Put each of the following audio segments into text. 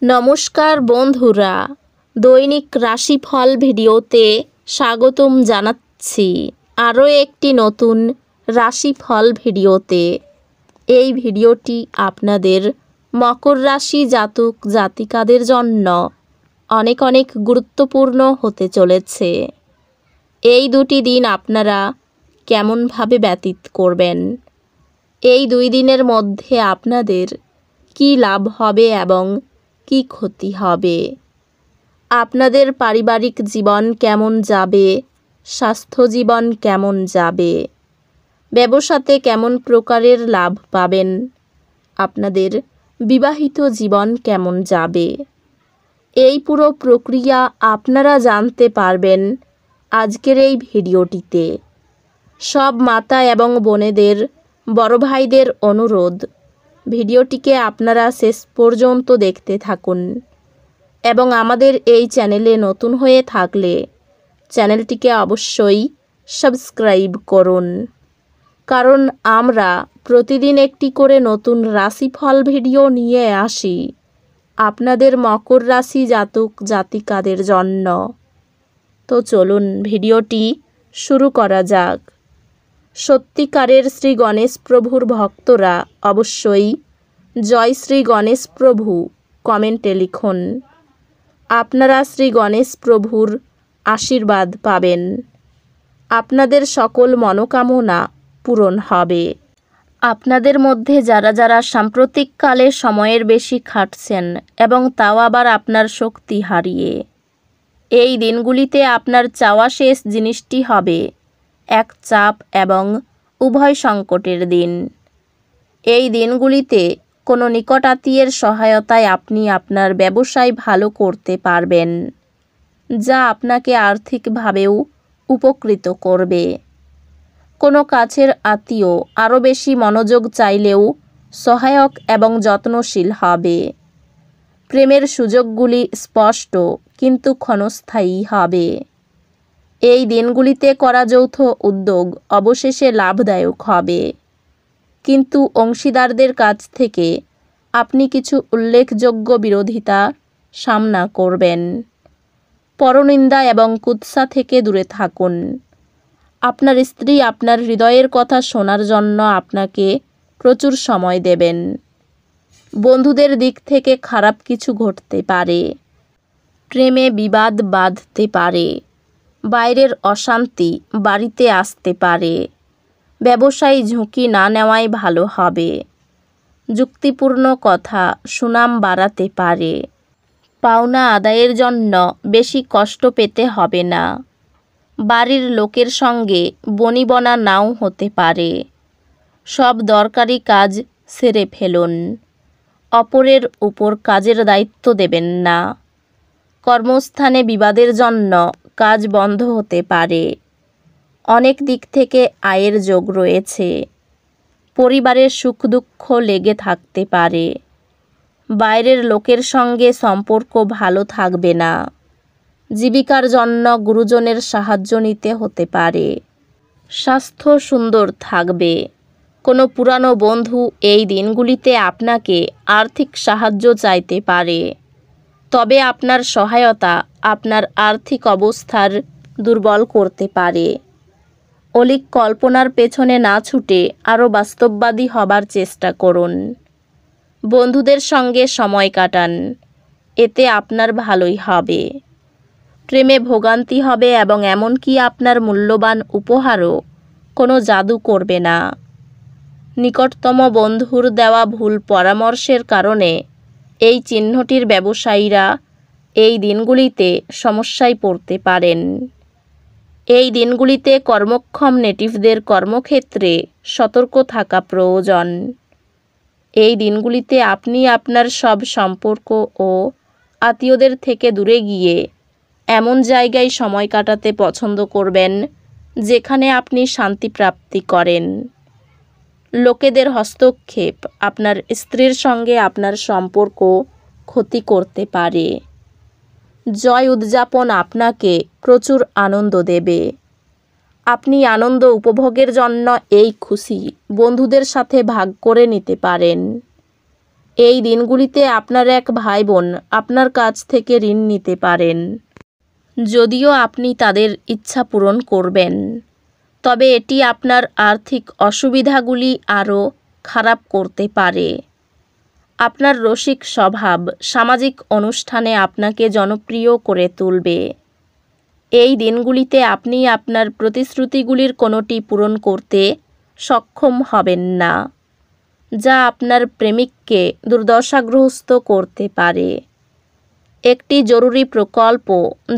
নমস্কার বন্ধুরা, দৈনিক রাশিফল ভিডিওতে স্বাগতম জানাচ্ছি আরও একটি নতুন রাশিফল ভিডিওতে। এই ভিডিওটি আপনাদের মকর রাশি জাতক জাতিকাদের জন্য অনেক অনেক গুরুত্বপূর্ণ হতে চলেছে। এই দুটি দিন আপনারা কেমনভাবে ব্যতীত করবেন, এই 2 দিনের মধ্যে আপনাদের কী লাভ হবে এবং কী ক্ষতি হবে, আপনাদের পারিবারিক জীবন কেমন যাবে, স্বাস্থ্য জীবন কেমন যাবে, ব্যবসাতে কেমন প্রকারের লাভ পাবেন, আপনাদের বিবাহিত জীবন কেমন যাবে, এই পুরো প্রক্রিয়া আপনারা জানতে পারবেন আজকের এই ভিডিওটিতে। সব মাতা এবং বোনেদের, বড় ভাইদের অনুরোধ, ভিডিওটিকে আপনারা শেষ পর্যন্ত দেখতে থাকুন এবং আমাদের এই চ্যানেলে নতুন হয়ে থাকলে চ্যানেলটিকে অবশ্যই সাবস্ক্রাইব করুন, কারণ আমরা প্রতিদিন একটি করে নতুন রাশিফল ভিডিও নিয়ে আসি আপনাদের মকর রাশি জাতক জাতিকাদের জন্য। তো চলুন ভিডিওটি শুরু করা যাক। সত্যিকারের শ্রী গণেশ প্রভুর ভক্তরা অবশ্যই জয় শ্রী গণেশ প্রভু কমেন্টে লিখুন। আপনারা শ্রী গণেশ প্রভুর আশীর্বাদ পাবেন, আপনাদের সকল মনোকামনা পূরণ হবে। আপনাদের মধ্যে যারা যারা সাম্প্রতিককালে সময়ের বেশি খাটছেন এবং তাও আবার আপনার শক্তি হারিয়ে, এই দিনগুলিতে আপনার চাওয়া শেষ জিনিসটি হবে এক চাপ এবং উভয় সংকটের দিন। এই দিনগুলিতে কোনো নিকট আত্মীয়ের সহায়তায় আপনি আপনার ব্যবসায় ভালো করতে পারবেন, যা আপনাকে আর্থিকভাবেও উপকৃত করবে। কোনো কাছের আত্মীয় আরও বেশি মনোযোগ চাইলেও সহায়ক এবং যত্নশীল হবে। প্রেমের সুযোগগুলি স্পষ্ট কিন্তু ক্ষণস্থায়ী হবে। এই দিনগুলিতে করা যৌথ উদ্যোগ অবশেষে লাভদায়ক হবে, কিন্তু অংশীদারদের কাছ থেকে আপনি কিছু উল্লেখযোগ্য বিরোধিতা সামনা করবেন। পরনিন্দা এবং কুৎসা থেকে দূরে থাকুন। আপনার স্ত্রী আপনার হৃদয়ের কথা শোনার জন্য আপনাকে প্রচুর সময় দেবেন। বন্ধুদের দিক থেকে খারাপ কিছু ঘটতে পারে। প্রেমে বিবাদ বাঁধতে পারে। বাইরের অশান্তি বাড়িতে আসতে পারে। ব্যবসায়ী ঝুঁকি না নেওয়াই ভালো হবে। যুক্তিপূর্ণ কথা সুনাম বাড়াতে পারে। পাওনা আদায়ের জন্য বেশি কষ্ট পেতে হবে না। বাড়ির লোকের সঙ্গে বনিবনা নাও হতে পারে। সব দরকারি কাজ সেরে ফেলুন। অপরের উপর কাজের দায়িত্ব দেবেন না। কর্মস্থানে বিবাদের জন্য কাজ বন্ধ হতে পারে। অনেক দিক থেকে আয়ের যোগ রয়েছে। পরিবারের সুখ দুঃখ লেগে থাকতে পারে। বাইরের লোকের সঙ্গে সম্পর্ক ভালো থাকবে না। জীবিকার জন্য গুরুজনের সাহায্য নিতে হতে পারে। স্বাস্থ্য সুন্দর থাকবে। কোনো পুরানো বন্ধু এই দিনগুলিতে আপনাকে আর্থিক সাহায্য চাইতে পারে, তবে আপনার সহায়তা আপনার আর্থিক অবস্থার দুর্বল করতে পারে। অলীক কল্পনার পেছনে না ছুটে আরও বাস্তববাদী হবার চেষ্টা করুন। বন্ধুদের সঙ্গে সময় কাটান, এতে আপনার ভালোই হবে। প্রেমে ভোগান্তি হবে এবং এমনকি আপনার মূল্যবান উপহারও কোনো জাদু করবে না। নিকটতম বন্ধুর দেওয়া ভুল পরামর্শের কারণে এই চিহ্নটির ব্যবসায়ীরা এই দিনগুলিতে সমস্যায় পড়তে পারেন। এই দিনগুলিতে কর্মক্ষম নেটিভদের কর্মক্ষেত্রে সতর্ক থাকা প্রয়োজন। এই দিনগুলিতে আপনি আপনার সব সম্পর্ক ও আত্মীয়দের থেকে দূরে গিয়ে এমন জায়গায় সময় কাটাতে পছন্দ করবেন যেখানে আপনি শান্তি প্রাপ্তি করেন। লোকেদের হস্তক্ষেপ আপনার স্ত্রীর সঙ্গে আপনার সম্পর্ক ক্ষতি করতে পারে। জয় উদযাপন আপনাকে প্রচুর আনন্দ দেবে। আপনি আনন্দ উপভোগের জন্য এই খুশি বন্ধুদের সাথে ভাগ করে নিতে পারেন। এই দিনগুলিতে আপনার এক ভাই বোন আপনার কাছ থেকে ঋণ নিতে পারেন। যদিও আপনি তাদের ইচ্ছা পূরণ করবেন, তবে এটি আপনার আর্থিক অসুবিধাগুলি আরও খারাপ করতে পারে। আপনার রসিক স্বভাব সামাজিক অনুষ্ঠানে আপনাকে জনপ্রিয় করে তুলবে। এই দিনগুলিতে আপনি আপনার প্রতিশ্রুতিগুলির কোনোটি পূরণ করতে সক্ষম হবেন না, যা আপনার প্রেমিককে দুর্দশাগ্রস্ত করতে পারে। একটি জরুরি প্রকল্প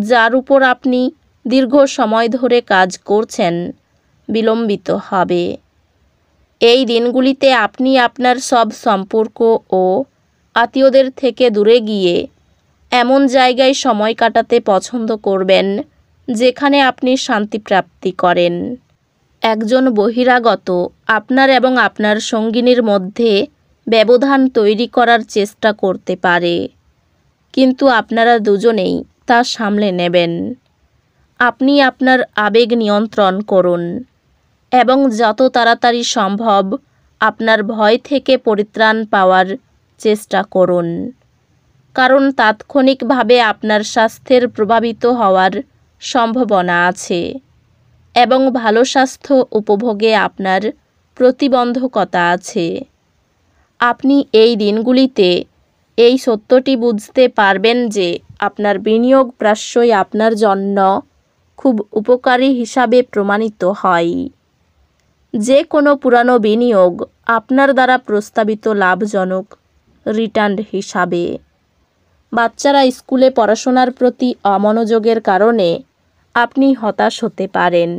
যার উপর আপনি দীর্ঘ সময় ধরে কাজ করছেন বিলম্বিত হবে। এই দিনগুলিতে আপনি আপনার সব সম্পর্ক ও আত্মীয়দের থেকে দূরে গিয়ে এমন জায়গায় সময় কাটাতে পছন্দ করবেন যেখানে আপনি শান্তি প্রাপ্তি করেন। একজন বহিরাগত আপনার এবং আপনার সঙ্গিনীর মধ্যে ব্যবধান তৈরি করার চেষ্টা করতে পারে, কিন্তু আপনারা দুজনেই তা সামলে নেবেন। আপনি আপনার আবেগ নিয়ন্ত্রণ করুন এবং যত তাড়াতাড়ি সম্ভব আপনার ভয় থেকে পরিত্রাণ পাওয়ার চেষ্টা করুন, কারণ তাৎক্ষণিকভাবে আপনার স্বাস্থ্যের প্রভাবিত হওয়ার সম্ভাবনা আছে এবং ভালো স্বাস্থ্য উপভোগে আপনার প্রতিবন্ধকতা আছে। আপনি এই দিনগুলিতে এই সত্যটি বুঝতে পারবেন যে আপনার বিনিয়োগ প্রায়শই আপনার জন্য খুব উপকারী হিসাবে প্রমাণিত হয়। যে কোনো পুরানো বিনিয়োগ আপনার দ্বারা প্রস্তাবিত লাভজনক রিটার্ন হিসাবে। বাচ্চারা স্কুলে পড়াশোনার প্রতি অমনোযোগের কারণে আপনি হতাশ হতে পারেন।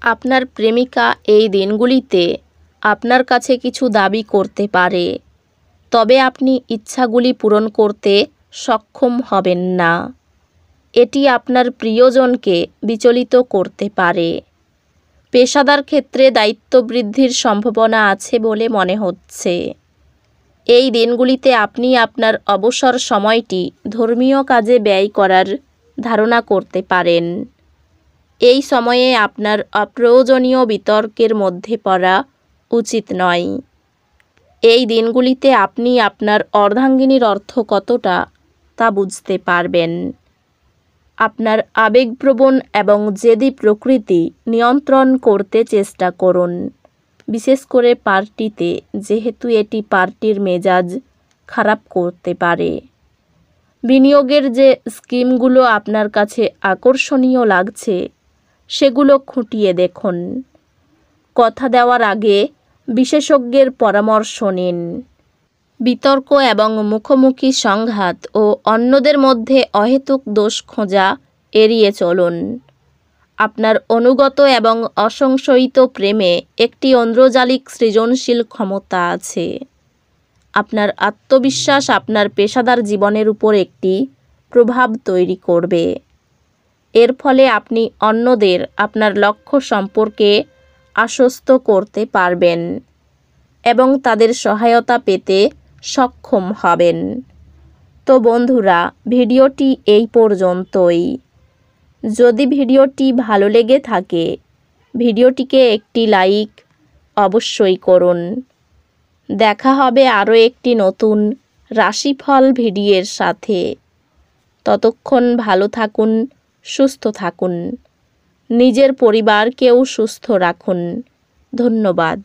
আপনার প্রেমিকা এই দিনগুলিতে আপনার কাছে কিছু দাবি করতে পারে, তবে আপনি ইচ্ছাগুলি পূরণ করতে সক্ষম হবেন না। এটি আপনার প্রিয়জনকে বিচলিত করতে পারে। পেশাদার ক্ষেত্রে দায়িত্ব বৃদ্ধির সম্ভাবনা আছে বলে মনে হচ্ছে। এই দিনগুলিতে আপনি আপনার অবসর সময়টি ধর্মীয় কাজে ব্যয় করার ধারণা করতে পারেন। এই সময়ে আপনার অপ্রয়োজনীয় বিতর্কের মধ্যে পড়া উচিত নয়। এই দিনগুলিতে আপনি আপনার অর্ধাঙ্গিনীর অর্থ কতটা তা বুঝতে পারবেন। আপনার আবেগপ্রবণ এবং জেদি প্রকৃতি নিয়ন্ত্রণ করতে চেষ্টা করুন, বিশেষ করে পার্টিতে, যেহেতু এটি পার্টির মেজাজ খারাপ করতে পারে। বিনিয়োগের যে স্কিমগুলো আপনার কাছে আকর্ষণীয় লাগছে সেগুলো খুঁটিয়ে দেখুন। কথা দেওয়ার আগে বিশেষজ্ঞের পরামর্শ নিন। বিতর্ক এবং মুখোমুখি সংঘাত ও অন্যদের মধ্যে অহেতুক দোষ খোঁজা এড়িয়ে চলুন। আপনার অনুগত এবং অসংশয়িত প্রেমে একটি ঐন্দ্রজালিক সৃজনশীল ক্ষমতা আছে। আপনার আত্মবিশ্বাস আপনার পেশাদার জীবনের উপর একটি প্রভাব তৈরি করবে। এর ফলে আপনি অন্যদের আপনার লক্ষ্য সম্পর্কে আশ্বস্ত করতে পারবেন এবং তাদের সহায়তা পেতে সক্ষম হবেন। তো বন্ধুরা, ভিডিওটি এই পর্যন্তই। যদি ভিডিওটি ভালো লেগে থাকে, ভিডিওটিকে একটি লাইক অবশ্যই করুন। দেখা হবে আরও একটি নতুন রাশিফল ভিডিওর সাথে। ততক্ষণ ভালো থাকুন, সুস্থ থাকুন, নিজের পরিবারকেও সুস্থ রাখুন। ধন্যবাদ।